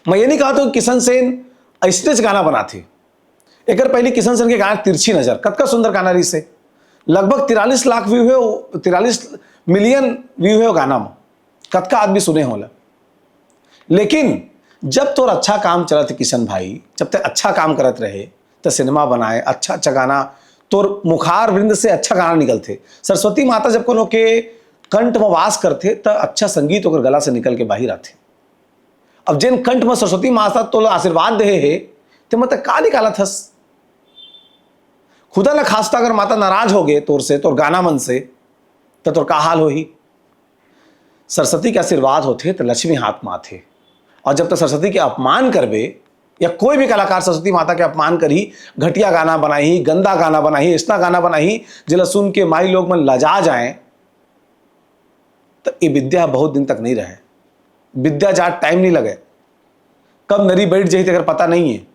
मैं ये नहीं कहा तो किशन सेन स्टेज गाना बनाते, एक पहले किशन सेन के गाना तिरछी नजर कतका सुंदर गाना रही से, लगभग 43 लाख व्यू है, 43 मिलियन व्यू है गाना में, कतका आदमी सुने होला। लेकिन जब तोर अच्छा काम चलत किशन भाई, जब तक अच्छा काम करत रहे तो सिनेमा बनाए, अच्छा अच्छा गाना तोर मुखार वृंद से अच्छा गाना निकलते। सरस्वती माता जब कोनो के कंठ में वास करते तो अच्छा संगीत ओकर गला से निकल के बाहर आते। अब जिन कंठ में सरस्वती माता तो आशीर्वाद दे है तो मतलब का निकालत हस। खुदा न खास्ता अगर माता नाराज हो गए तोर से, तोर गाना मन से, तो तोर का हाल हो ही। सरस्वती के आशीर्वाद होते तो लक्ष्मी हाथ में आते, और जब तक सरस्वती के अपमान करबे, या कोई भी कलाकार सरस्वती माता के अपमान करी, घटिया गाना बनाई, गंदा गाना बनाई, ऐसा गाना बनाई जिला सुन के माई लोग मन लजा जाए, तो ये विद्या बहुत दिन तक नहीं रहे। विद्या जा टाइम नहीं लगे, कब नरी बैठ जाई अगर पता नहीं है।